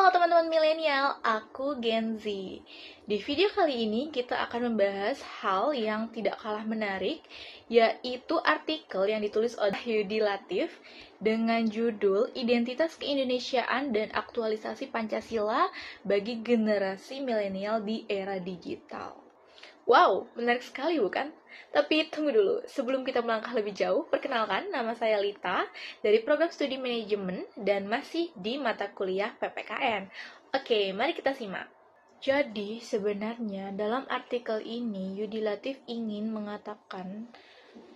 Halo teman-teman milenial, aku Gen Z. Di video kali ini kita akan membahas hal yang tidak kalah menarik, yaitu artikel yang ditulis oleh Yudi Latif dengan judul Identitas Keindonesiaan dan Aktualisasi Pancasila bagi Generasi Milenial di Era Digital. Wow, menarik sekali bukan? Tapi tunggu dulu, sebelum kita melangkah lebih jauh, perkenalkan nama saya Lita dari Program Studi Manajemen dan masih di mata kuliah PPKN. Oke, mari kita simak. Jadi, sebenarnya dalam artikel ini Yudi Latif ingin mengatakan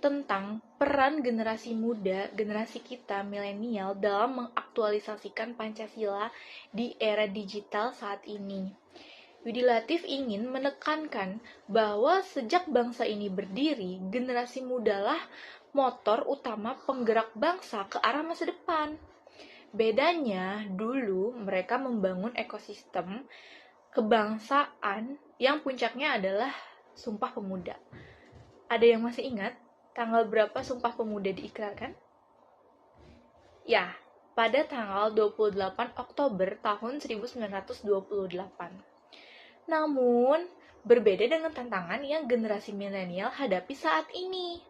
tentang peran generasi muda, generasi kita milenial dalam mengaktualisasikan Pancasila di era digital saat ini. Yudi Latif ingin menekankan bahwa sejak bangsa ini berdiri, generasi mudalah motor utama penggerak bangsa ke arah masa depan. Bedanya, dulu mereka membangun ekosistem kebangsaan yang puncaknya adalah Sumpah Pemuda. Ada yang masih ingat tanggal berapa Sumpah Pemuda diikrarkan? Ya, pada tanggal 28 Oktober tahun 1928. Namun, berbeda dengan tantangan yang generasi milenial hadapi saat ini.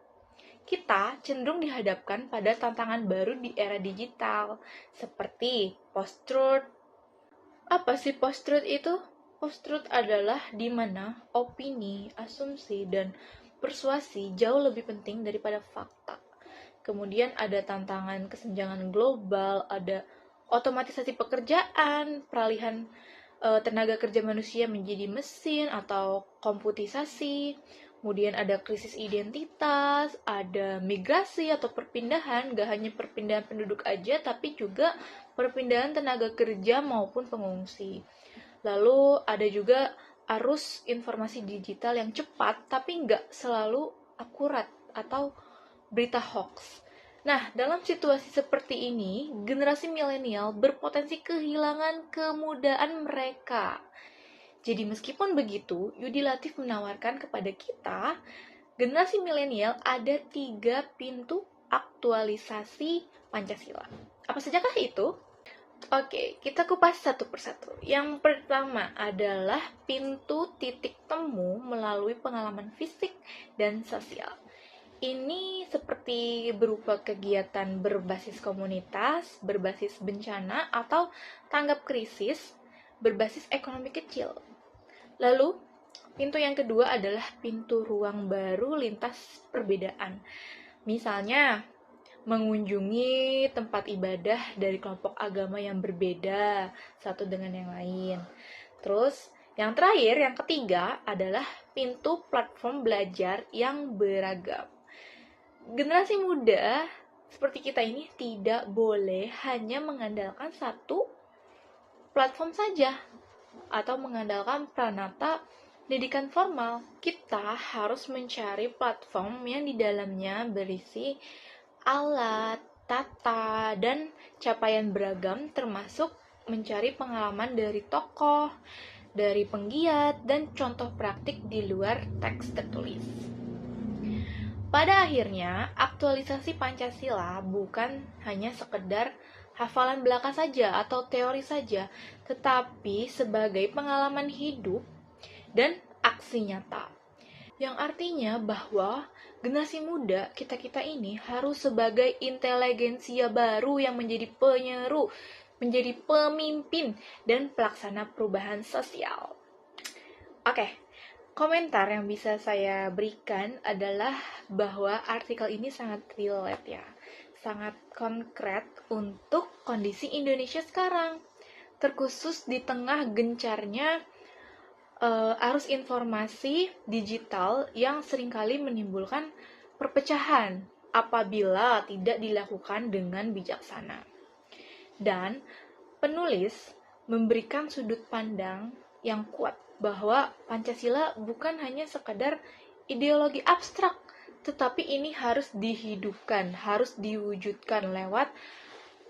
Kita cenderung dihadapkan pada tantangan baru di era digital, seperti post-truth. Apa sih post-truth itu? Post-truth adalah di mana opini, asumsi, dan persuasi jauh lebih penting daripada fakta. Kemudian ada tantangan kesenjangan global, ada otomatisasi pekerjaan, peralihan tenaga kerja manusia menjadi mesin atau komputisasi, kemudian ada krisis identitas, ada migrasi atau perpindahan, gak hanya perpindahan penduduk aja, tapi juga perpindahan tenaga kerja maupun pengungsi. Lalu ada juga arus informasi digital yang cepat, tapi gak selalu akurat atau berita hoax. Nah, dalam situasi seperti ini, generasi milenial berpotensi kehilangan kemudaan mereka. Jadi meskipun begitu, Yudi Latif menawarkan kepada kita, generasi milenial ada 3 pintu aktualisasi Pancasila. Apa sajakah itu? Oke, kita kupas satu persatu. Yang pertama adalah pintu titik temu melalui pengalaman fisik dan sosial. Ini seperti berupa kegiatan berbasis komunitas, berbasis bencana, atau tanggap krisis berbasis ekonomi kecil. Lalu, pintu yang kedua adalah pintu ruang baru lintas perbedaan. Misalnya, mengunjungi tempat ibadah dari kelompok agama yang berbeda satu dengan yang lain. Terus, yang terakhir, yang ketiga adalah pintu platform belajar yang beragam. Generasi muda seperti kita ini tidak boleh hanya mengandalkan satu platform saja atau mengandalkan pranata pendidikan formal. Kita harus mencari platform yang di dalamnya berisi alat, tata, dan capaian beragam, termasuk mencari pengalaman dari tokoh, dari penggiat, dan contoh praktik di luar teks tertulis. Pada akhirnya, aktualisasi Pancasila bukan hanya sekedar hafalan belaka saja atau teori saja, tetapi sebagai pengalaman hidup dan aksi nyata. Yang artinya bahwa generasi muda kita-kita ini harus sebagai inteligensia baru yang menjadi penyeru, menjadi pemimpin dan pelaksana perubahan sosial. Oke. Komentar yang bisa saya berikan adalah bahwa artikel ini sangat relate ya, sangat konkret untuk kondisi Indonesia sekarang, terkhusus di tengah gencarnya arus informasi digital yang seringkali menimbulkan perpecahan apabila tidak dilakukan dengan bijaksana. Dan penulis memberikan sudut pandang yang kuat bahwa Pancasila bukan hanya sekadar ideologi abstrak, tetapi ini harus dihidupkan, harus diwujudkan lewat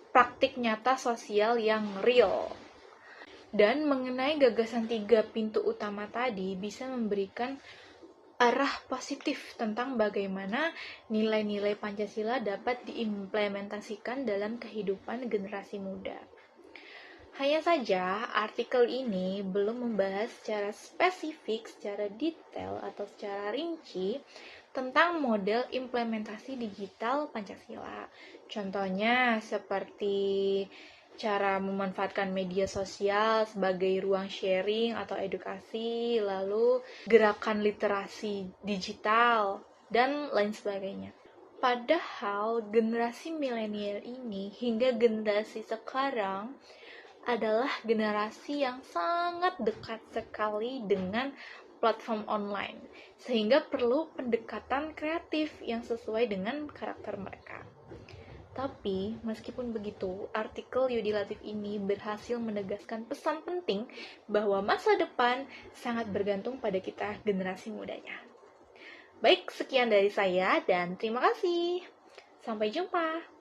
praktik nyata sosial yang real. Dan mengenai gagasan 3 pintu utama tadi bisa memberikan arah positif tentang bagaimana nilai-nilai Pancasila dapat diimplementasikan dalam kehidupan generasi muda. Hanya saja, artikel ini belum membahas secara spesifik, secara detail, atau secara rinci tentang model implementasi digital Pancasila. Contohnya seperti cara memanfaatkan media sosial sebagai ruang sharing atau edukasi, lalu gerakan literasi digital, dan lain sebagainya. Padahal generasi milenial ini hingga generasi sekarang adalah generasi yang sangat dekat sekali dengan platform online, sehingga perlu pendekatan kreatif yang sesuai dengan karakter mereka. Tapi, meskipun begitu, artikel Yudi Latif ini berhasil menegaskan pesan penting bahwa masa depan sangat bergantung pada kita generasi mudanya. Baik, sekian dari saya dan terima kasih. Sampai jumpa.